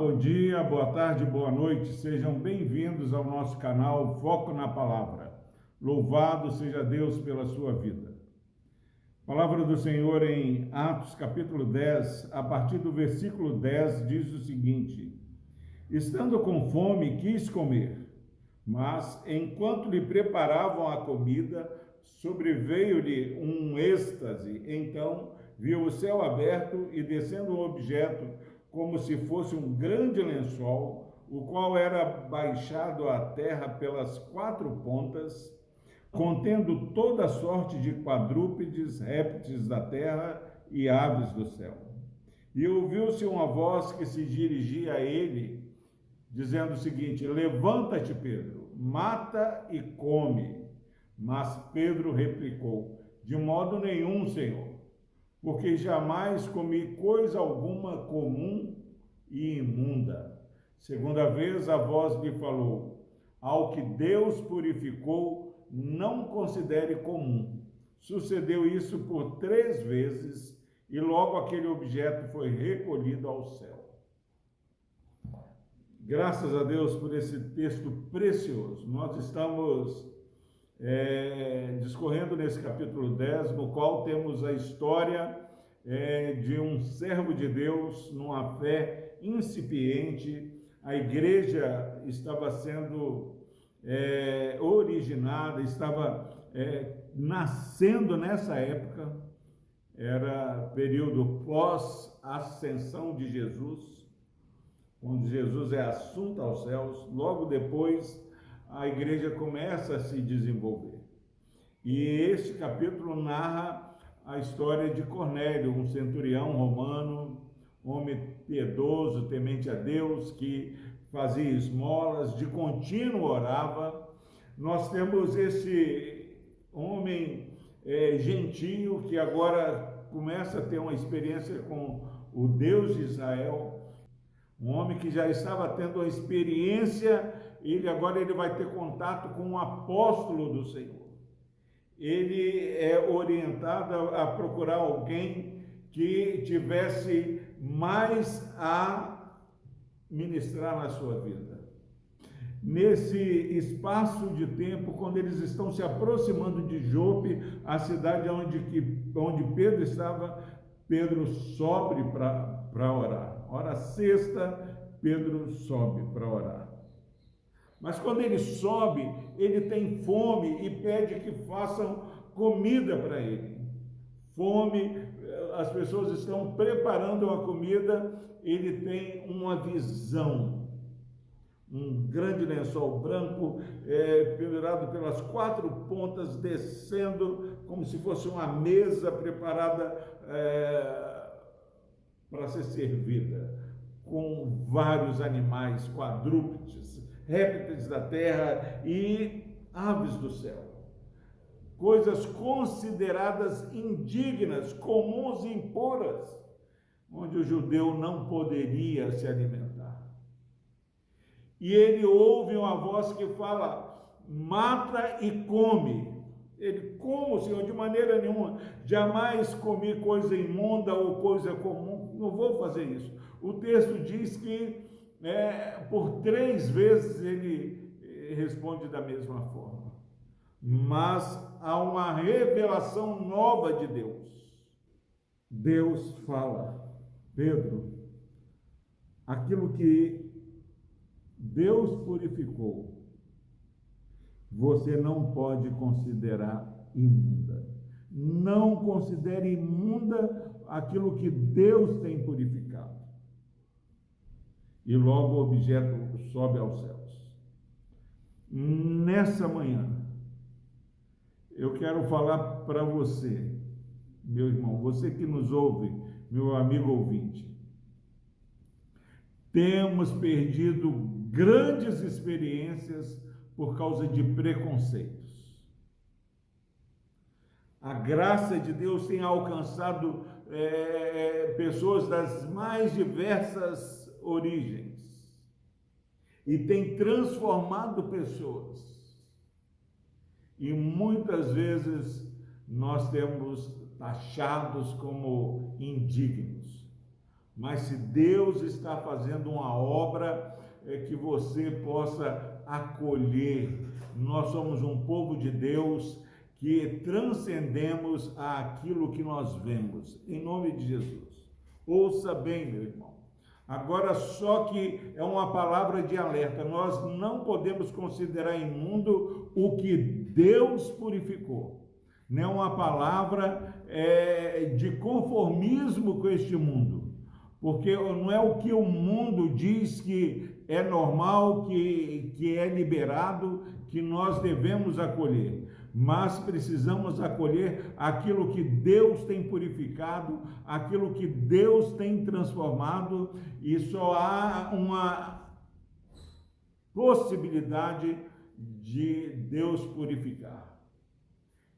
bom dia, boa tarde, boa noite. Sejam bem-vindos ao nosso canal Foco na Palavra. Louvado seja Deus pela sua vida. Palavra do Senhor em Atos capítulo 10, a partir do versículo 10, diz o seguinte: Estando com fome, quis comer, mas enquanto lhe preparavam a comida, sobreveio-lhe um êxtase. Então viu o céu aberto e descendo um objeto como se fosse um grande lençol, o qual era baixado à terra pelas quatro pontas, contendo toda sorte de quadrúpedes, répteis da terra e aves do céu. E ouviu-se uma voz que se dirigia a ele, dizendo o seguinte: Levanta-te, Pedro, mata e come. Mas Pedro replicou: De modo nenhum, Senhor, porque jamais comi coisa alguma comum e imunda. Segunda vez a voz lhe falou: Ao que Deus purificou, não considere comum. Sucedeu isso por 3 vezes, e logo aquele objeto foi recolhido ao céu. Graças a Deus por esse texto precioso. Nós estamos discorrendo nesse capítulo 10, no qual temos a história de um servo de Deus numa fé incipiente. A igreja estava sendo originada, estava nascendo nessa época. Era período pós-ascensão de Jesus, quando Jesus é assunto aos céus. Logo depois a igreja começa a se desenvolver. E este capítulo narra a história de Cornélio, um centurião romano, homem piedoso, temente a Deus, que fazia esmolas, de contínuo orava. Nós temos esse homem gentio que agora começa a ter uma experiência com o Deus de Israel, um homem que já estava tendo uma experiência. Agora ele vai ter contato com um apóstolo do Senhor. Ele é orientado a procurar alguém que tivesse mais a ministrar na sua vida. Nesse espaço de tempo, quando eles estão se aproximando de Jope, a cidade onde Pedro estava, Pedro sobe para orar. Hora sexta, Pedro sobe para orar. Mas quando ele sobe, ele tem fome e pede que façam comida para ele. Fome, as pessoas estão preparando uma comida, ele tem uma visão. Um grande lençol branco, pendurado pelas 4 pontas, descendo como se fosse uma mesa preparada para ser servida, com vários animais, quadrúpedes, répteis da terra e aves do céu. Coisas consideradas indignas, comuns e impuras, onde o judeu não poderia se alimentar. E ele ouve uma voz que fala: mata e come. Ele: como, Senhor? De maneira nenhuma, jamais comi coisa imunda ou coisa comum, não vou fazer isso. O texto diz que por 3 vezes ele responde da mesma forma. Mas há uma revelação nova de Deus. Deus fala: Pedro, aquilo que Deus purificou, você não pode considerar imunda. Não considere imunda aquilo que Deus tem purificado. E logo o objeto sobe aos céus. Nessa manhã, eu quero falar para você, meu irmão, você que nos ouve, meu amigo ouvinte. Temos perdido grandes experiências por causa de preconceitos. A graça de Deus tem alcançado pessoas das mais diversas origens e tem transformado pessoas. E muitas vezes nós temos taxados como indignos, mas se Deus está fazendo uma obra, que você possa acolher. Nós somos um povo de Deus que transcendemos aquilo que nós vemos, em nome de Jesus. Ouça bem, meu irmão. Agora, só que é uma palavra de alerta, nós não podemos considerar imundo o que Deus purificou. Não é uma palavra de conformismo com este mundo, porque não é o que o mundo diz que é normal, que é liberado, que nós devemos acolher, mas precisamos acolher aquilo que Deus tem purificado, aquilo que Deus tem transformado, e só há uma possibilidade de Deus purificar.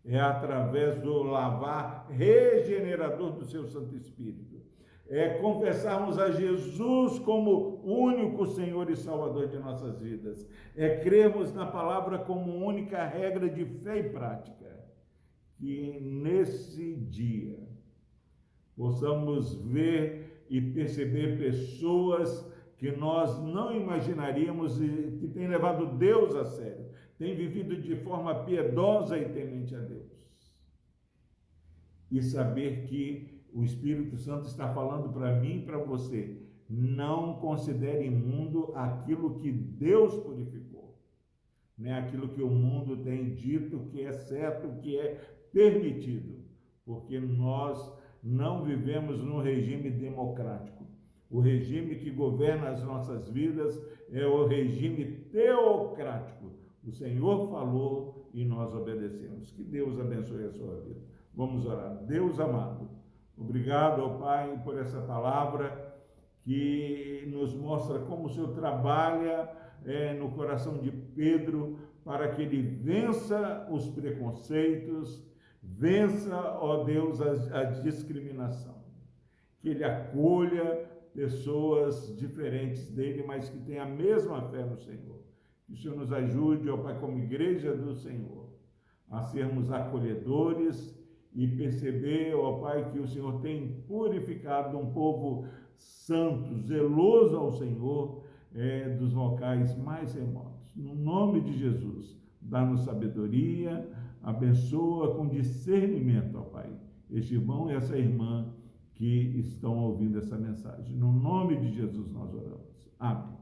É através do lavar regenerador do seu Santo Espírito. É confessarmos a Jesus como único Senhor e Salvador de nossas vidas. É crermos na palavra como única regra de fé e prática. Que nesse dia possamos ver e perceber pessoas que nós não imaginaríamos e que têm levado Deus a sério, têm vivido de forma piedosa e temente a Deus. E saber que o Espírito Santo está falando para mim e para você: não considere imundo aquilo que Deus purificou, não é aquilo que o mundo tem dito que é certo, que é permitido, porque nós não vivemos num regime democrático. O regime que governa as nossas vidas é o regime teocrático. O Senhor falou e nós obedecemos. Que Deus abençoe a sua vida. Vamos orar. Deus amado, obrigado, ó Pai, por essa palavra que nos mostra como o Senhor trabalha no coração de Pedro para que ele vença os preconceitos, vença, ó Deus, a discriminação. Que ele acolha pessoas diferentes dele, mas que tenham a mesma fé no Senhor. Que o Senhor nos ajude, ó Pai, como igreja do Senhor, a sermos acolhedores e perceber, ó Pai, que o Senhor tem purificado um povo santo, zeloso ao Senhor, dos locais mais remotos. No nome de Jesus, dá-nos sabedoria, abençoa com discernimento, ó Pai, este irmão e essa irmã que estão ouvindo essa mensagem. No nome de Jesus nós oramos. Amém.